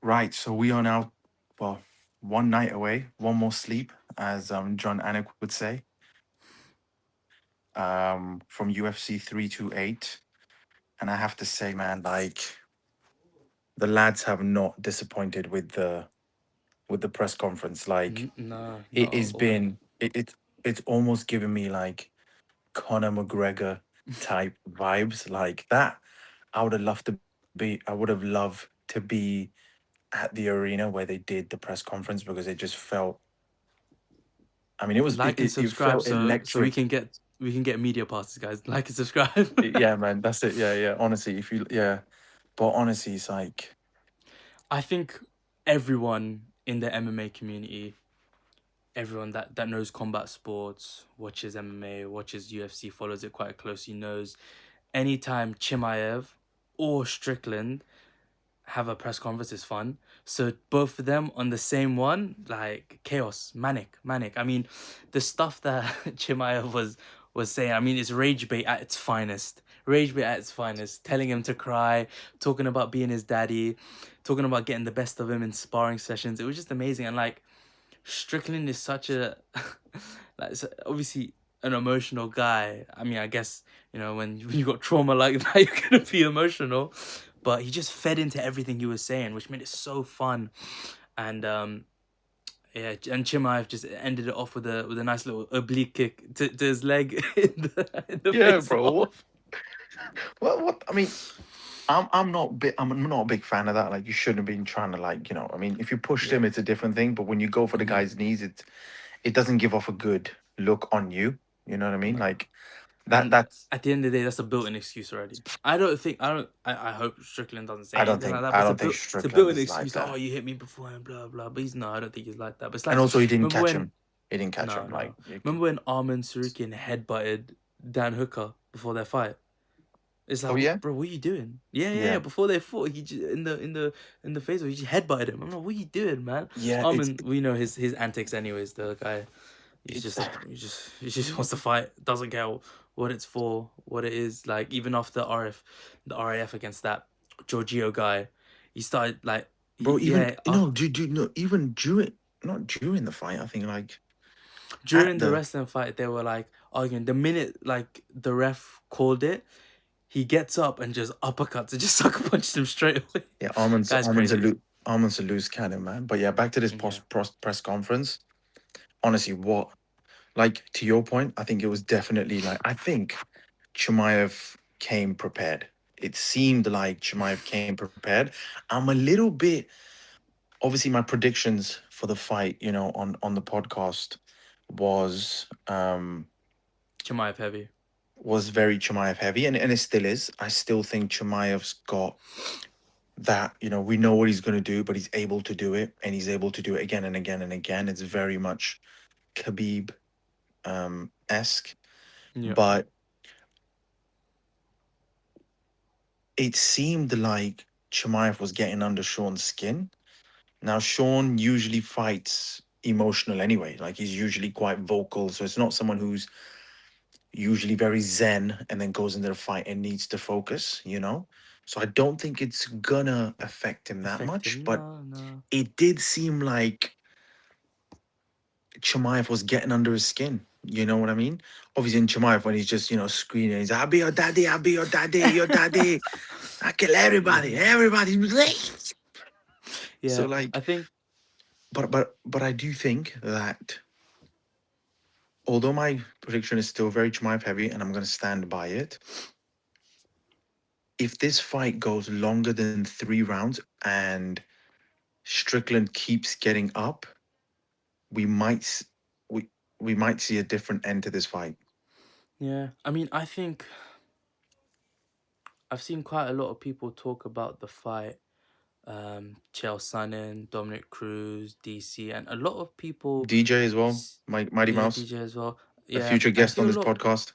Right. So we are now, well, one night away, one more sleep, as John Anik would say, from UFC 328. And I have to say, man, like the lads have not disappointed with the press conference. Like No, it not at has all. been, it's almost given me like Conor McGregor type vibes, like that. I would have loved to be. I would have loved to be at the arena where they did the press conference because it just felt. I mean, it was Like and it subscribe felt so we electric. can get media passes, guys. Like and subscribe. Yeah, man, that's it. Yeah, yeah. Honestly, if you, yeah, but honestly, it's like, I think everyone in the MMA community, everyone that knows combat sports, watches MMA, watches UFC, follows it quite closely, knows anytime Chimaev or Strickland have a press conference is fun. So both of them on the same one, like chaos, manic. I mean, the stuff that Chimaev was saying, I mean, it's rage bait at its finest. Rage bait at its finest. Telling him to cry, talking about being his daddy, talking about getting the best of him in sparring sessions. It was just amazing. And like Strickland is such a like obviously an emotional guy. I mean, I guess when you got trauma like that, you're gonna be emotional. But he just fed into everything he was saying, which made it so fun. And yeah, and Chimaev just ended it off with a nice little oblique kick to his leg in the yeah, face bro. off. What? I mean, I'm not a big fan of that. Like, you shouldn't have been trying to, like, I mean, if you pushed Yeah. him, it's a different thing. But when you go for the Mm-hmm. guy's knees, it doesn't give off a good look on you. You know what I mean? No. Like And that's. at the end of the day, that's a built-in excuse already. I don't think I don't. I hope Strickland doesn't say anything like that. But I don't think it's a Strickland built-in is like excuse. Like, oh, that. you hit me before and blah blah. But he's no, I don't think he's like that. But it's And like, also, he didn't remember catch when? him. He didn't catch No, him. Like no. Remember when Arman Sarukian headbutted Dan Hooker before their fight? It's oh like, yeah, bro, what are you doing? Yeah. yeah, Before they fought, he just, in the face, he just headbutted him. I'm like, what are you doing, man? yeah. Arman, we know his antics anyways. The guy, he's It's just he just wants to fight. Doesn't care what it's for, what it is. Like even after the RAF against that Giorgio guy, he started like bro. Even yeah. no, dude, no. Even during, not during the fight. I think like at During the the wrestling fight, they were like arguing. The minute like the ref called it, he gets up and just uppercuts and just sucker punched him straight away. yeah, Guy's crazy. Arman's a loose cannon, man. But yeah, back to this Yeah. press conference. Honestly, what, like, to your point, I think it was definitely like, I think Chimaev came prepared. It seemed like Chimaev came prepared. I'm a little bit, obviously my predictions for the fight, on the podcast was Chimaev heavy. was very Chimaev heavy, and it still is. I still think Chimaev's got that, we know what he's going to do, but he's able to do it, and he's able to do it again and again and again. It's very much Khabib esque, Yeah. but it seemed like Chimaev was getting under Sean's skin. Now, Sean usually fights emotional anyway. Like, he's usually quite vocal, so it's not someone who's usually very zen and then goes into the fight and needs to focus. So I don't think it's gonna affect him that Affect much, him? but No, no. it did seem like Chimaev was getting under his skin. You know what I mean? Obviously, in Chimaev, when he's just, screaming, he's, I'll be your daddy, I'll be your daddy. I kill everybody, Yeah. everybody. So Yeah. like, I think but I do think that although my prediction is still very Chimaev heavy, and I'm gonna stand by it, if this fight goes longer than 3 rounds and Strickland keeps getting up, we might we we might see a different end to this fight. yeah. I mean, I think I've seen quite a lot of people talk about the fight. Chael Sonnen, Dominic Cruz, DC, and a lot of people. DJ as well, Mighty Yeah, Mouse, DJ as well. a Yeah, future I guest on feel a this lot. podcast.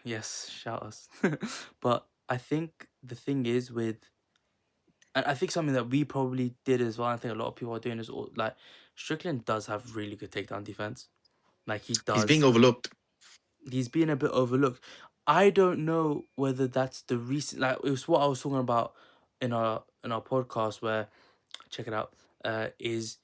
Yes, shout us. But I think the thing is with, and I think something that we probably did as well. I think a lot of people are doing is like Strickland does have really good takedown defense. Like he He's being does. overlooked. He's being a bit overlooked. I don't know whether that's the recent, like it was what I was talking about in our podcast where check it out. Is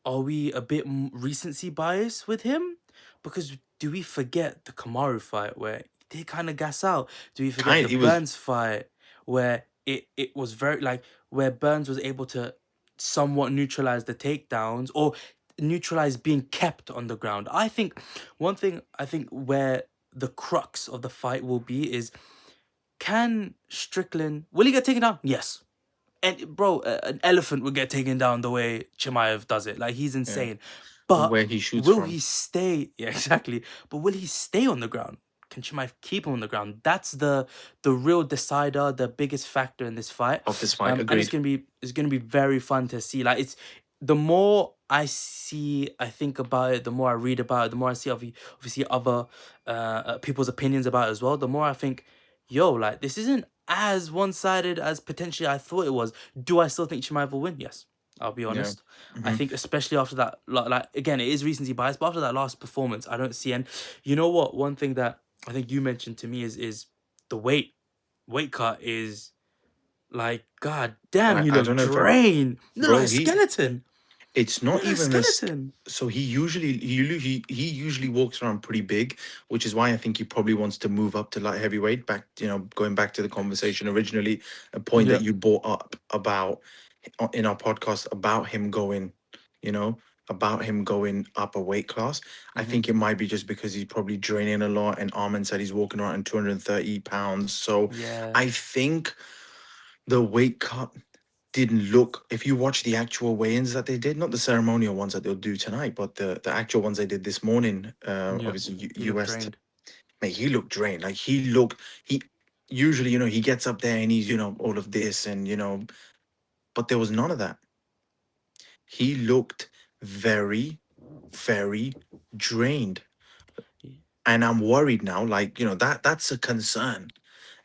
Are we a bit recency bias with him? Because do we forget the Kamaru fight where he did kind of gas out? Do we forget the Kind, it was Burns fight where it was very like where Burns was able to somewhat neutralize the takedowns or neutralize being kept on the ground? I think one thing I think where the crux of the fight will be is, can Strickland, will he get taken down? Yes. And bro, an elephant would get taken down the way Chimaev does it. Like, he's yeah, insane. But where he shoots will from he stay? Yeah, exactly. But will he stay on the ground? Can Chimaev keep him on the ground? That's the real decider, the biggest factor in this fight. of this fight. And Agreed. it's gonna be very fun to see. Like, it's the more I see, I think about it, the more I read about it, the more I see obviously other people's opinions about it as well. The more I think, yo, like, this isn't as one-sided as potentially I thought it was. Do I still think Chimaev will win? Yes, I'll be Yeah. honest. I Hmm. think especially after that, like again, it is recency bias, but after that last performance, I don't see. And you know what? One thing that I think you mentioned to me is the weight cut is like, god damn, you I look don't know if drained. You look like bro, a skeleton. it's You not look like a even this. skeleton. So he usually walks around pretty big, which is why I think he probably wants to move up to light heavyweight. Back, going back to the conversation originally, a point that Yeah. you brought up about in our podcast about him going, you know, about him going up a weight class. I Mm-hmm. think it might be just because he's probably draining a lot, and Armin said he's walking around in 230 pounds. So Yeah. I think the weight cut didn't look, if you watch the actual weigh-ins that they did, not the ceremonial ones that they'll do tonight, but the actual ones they did this morning, Yeah. obviously He looked US, drained. mate, he looked drained. Like he usually, he gets up there and he's, all of this and, but there was none of that. He looked very, very drained. Y- And I'm worried now, like, that's a concern.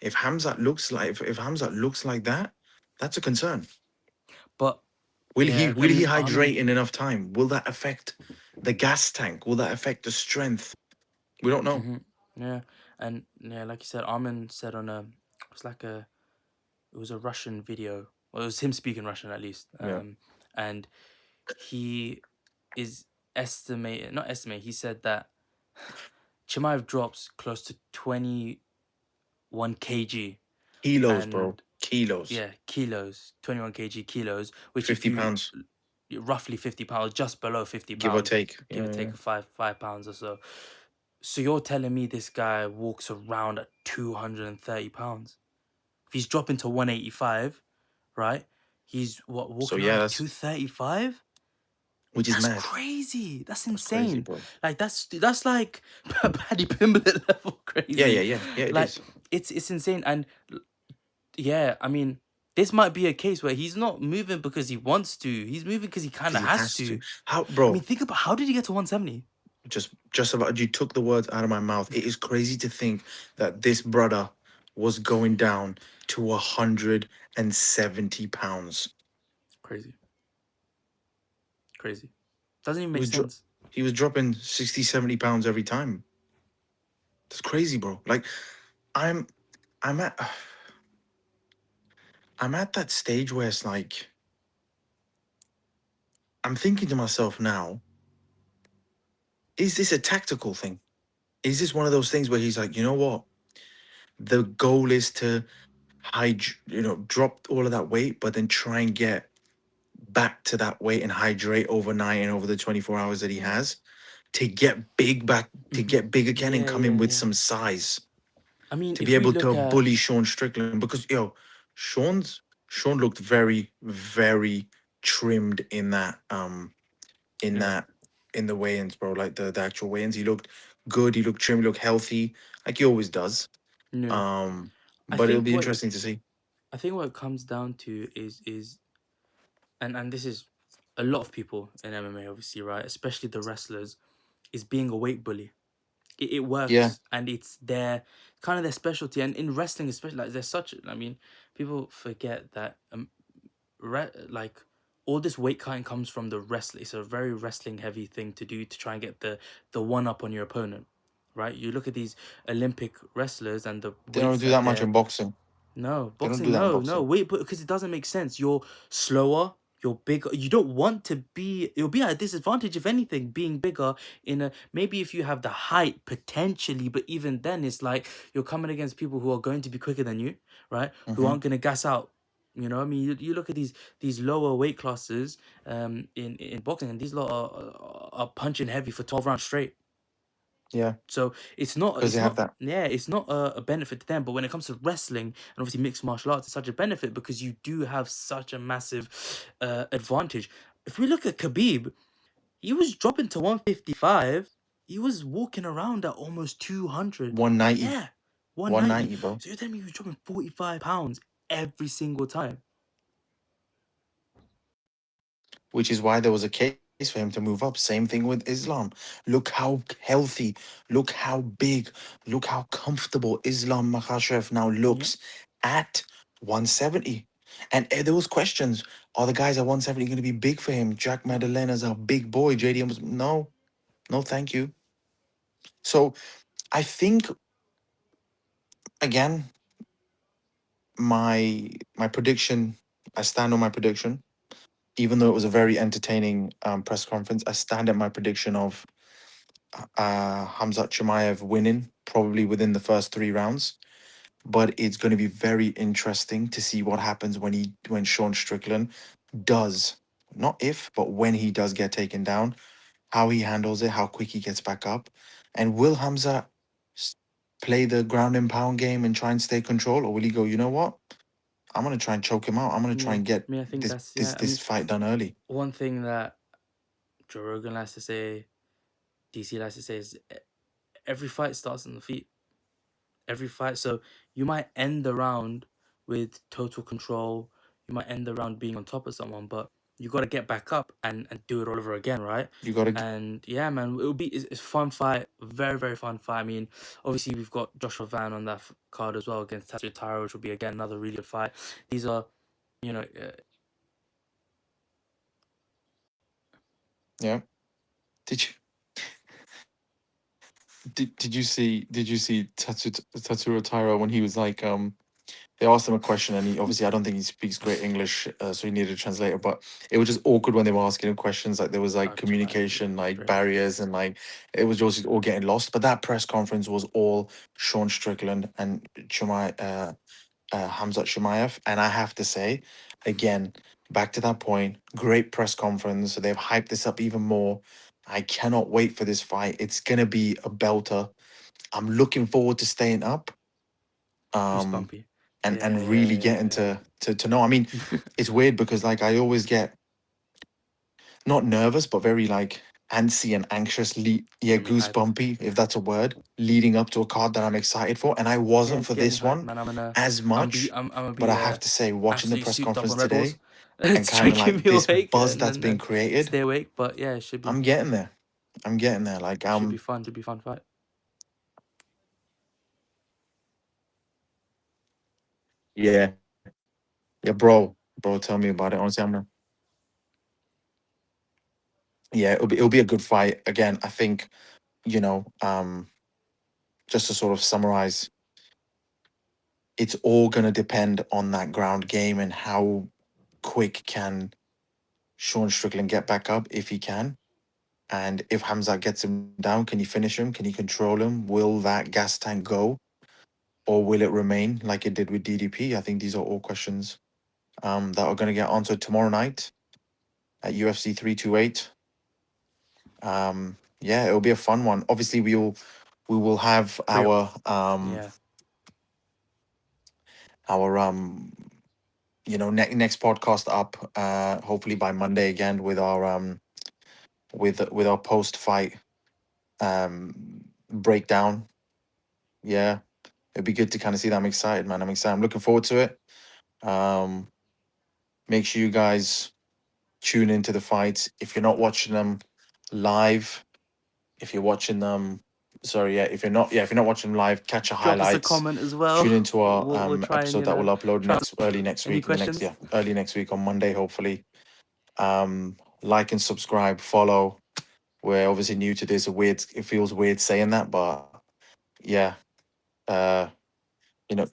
If Hamzat looks like, if Hamzat looks like that, that's a concern. But Will he yeah, I will he mean, hydrate Armin. in enough time? Will that affect the gas tank? Will that affect the strength? We don't know. Mm-hmm. Yeah, and yeah, like you said, Armin said on it was like it was a Russian video. Well, it was him speaking Russian at least. Yeah. And he is not estimate. He said that Chimaev drops close to 21 kg, Kilos, bro. and Kilos. yeah, kilos, 21 kg kilos, which if 50 you pounds, roughly 50 pounds, just below fifty give or pounds, take. give or Yeah, take five pounds or so. So you're telling me this guy walks around at 230 pounds? If he's dropping to 185, right? He's what, so walking around yeah, at that's 235? which is That's mad. crazy. That's That's crazy, insane. bro. Like, that's like Paddy Pimblett level Yeah, yeah, crazy. yeah. Yeah, it Like, is. it's insane. And yeah, I mean, this might be a case where he's not moving because he wants to. He's moving because he kind Because of he has has to. to. How, I mean, bro, think about, how did he get to 170? just about, you took the words out of my mouth. It is crazy to think that this brother was going down to 170 pounds. Crazy. Crazy. Doesn't even He make was dro- sense. he was dropping 60, 70 pounds every time. That's crazy, bro. Like, I'm I'm at I'm at that stage where it's like, I'm thinking to myself now, is this a tactical thing? Is this one of those things where he's like, you know what? The goal is to drop all of that weight, but then try and get back to that weight and hydrate overnight and over the 24 hours that he Mm. has to get big back, to Mhm. get big again and Yeah, come in yeah, with yeah. some size I mean, to be if we able to look at, bully Sean Strickland, because Sean looked very, very trimmed in that in yeah, that in the weigh-ins, bro. Like the actual weigh-ins, he looked good. He looked trim. He looked healthy, like he always does. yeah. Um, I but it'll think be what interesting to see. I think what it comes down to is and this is a lot of people in MMA, obviously, right? Especially the wrestlers, is being a weight bully. It Yeah, works, and it's their kind of their specialty. And in wrestling, especially, like, there's such. I mean, people forget that like, all this weight cutting comes from the wrestling. It's a very wrestling heavy thing to do to try and get the one up on your opponent, right? You look at these Olympic wrestlers and the they don't weights do that that much they're in boxing. No, They don't boxing, do that in no, no. boxing. Wait, but because it doesn't make sense. You're slower, you're bigger. You don't want to be, you'll be at a disadvantage, if anything, being bigger in a, maybe if you have the height potentially, but even then, it's like you're coming against people who are going to be quicker than you, right? Who Hmm. aren't going to gas out. You know, what I mean, you look at these lower weight classes, in boxing, and these lot are punching heavy for 12 rounds straight. Yeah, So it's not, because they have that yeah, it's not a benefit to them. But when it comes to wrestling and obviously mixed martial arts, it's such a benefit because you do have such a massive advantage. If we look at Khabib, he was dropping to 155. He was walking around at almost 200. 190, Yeah, 190. 190, bro. So you're telling me he was dropping 45 pounds every single time? Which is why there was a case for him to move up. Same thing with Islam. Look how healthy, look how big, look how comfortable Islam Makhachev now Yeah. looks at 170. And there was questions: are the guys at 170 going to be big for him? Jack No. Madalena's a big boy. JDM was no, no, thank you. So I think again, my prediction. I stand on my prediction, even though it was a very entertaining press conference. I stand at my prediction of Hamzat Chimaev winning probably within the first 3 rounds. But it's going to be very interesting to see what happens when Sean Strickland does, not if, but when he does get taken down, how he handles it, how quick he gets back up, and will Hamza s- play the ground and pound game and try and stay control, or will he go? You know what? I'm gonna try and choke him out. I'm gonna try Yeah. and get I mean, I think this that's, this yeah. I this mean, fight done early. one thing that Joe Rogan likes to say, DC likes to say, is every fight starts on the feet. Every fight. So you might end the round with total control. You might end the round being on top of someone, but you got to get back up and do it all over again, right? You gotta And yeah, man, it'll be, it's a fun fight, very very fun fight. I mean, obviously we've got Joshua Van on that card as well against Tatsu Tyro, which will be again another really good fight. These are, you know, yeah. Did you did you see Tatsuro Tairo when he was like they asked him a question and he obviously I don't think he speaks great English so he needed a translator, but it was just awkward when they were asking him questions, like there was like Chimaev is communication like strange. barriers and like it was just all getting lost. But that press conference was all Sean Strickland and Hamzat Chimaev, and I have to say again, back to that point, great press conference. So they've hyped this up even more. I cannot wait for this fight. It's gonna be a belter. I'm looking forward to staying up. Um, Goosebumpy. and Yeah, really yeah, getting yeah, to know. I mean, yeah. it's weird because like I always get not nervous, but very like antsy and anxious. Yeah, When you're hyped. goosebumpy, if Yeah. that's a word, leading up to a card that I'm excited for, and I wasn't for Get me this hyped, one man. as much. I'm gonna But be I have to say, watching the absolutely press souped up conference on Red Bulls. today and It's kind of drinking like me this awake buzz and that's been then created, stay awake. But yeah, it I'm getting there. I'm getting there. Like should be fun. Should be fun fight. yeah, yeah, bro, tell me about it. Honestly, yeah, it'll be a good fight. Again, I think you know, just to sort of summarize, it's all going to depend on that ground game and how quick can Sean Strickland get back up if he can. And if Hamza gets him down, can he finish him? Can he control him? Will that gas tank go or will it remain like it did with DDP? I think these are all questions that are going to get answered tomorrow night at UFC 328. Yeah, it'll be a fun one. Obviously, we will have Pre. Yeah. our next podcast up hopefully by Monday again with our with our post fight breakdown. Yeah, it'd be good to kind of see that. I'm excited, man. I'm excited. I'm looking forward to it. Um, make sure you guys tune into the fights if you're not watching them live. If you're watching them, sorry, yeah. If you're not watching them live, catch the Drop us a highlights. comment as well. Tune into our We'll try and, episode that we'll upload try. early next Any week. The next questions? yeah early next week on Monday, hopefully. Like and subscribe, follow. We're obviously new to this. It feels weird saying that, but yeah, uh, you know,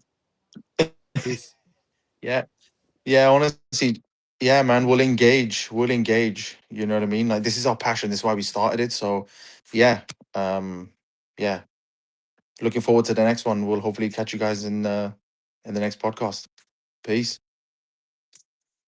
Peace. Yeah. Yeah, honestly, yeah, man, we'll engage. We'll engage. You know what I mean? Like this is our passion. This is why we started it. So yeah. Yeah. Looking forward to the next one. We'll hopefully catch you guys in the next podcast. Peace.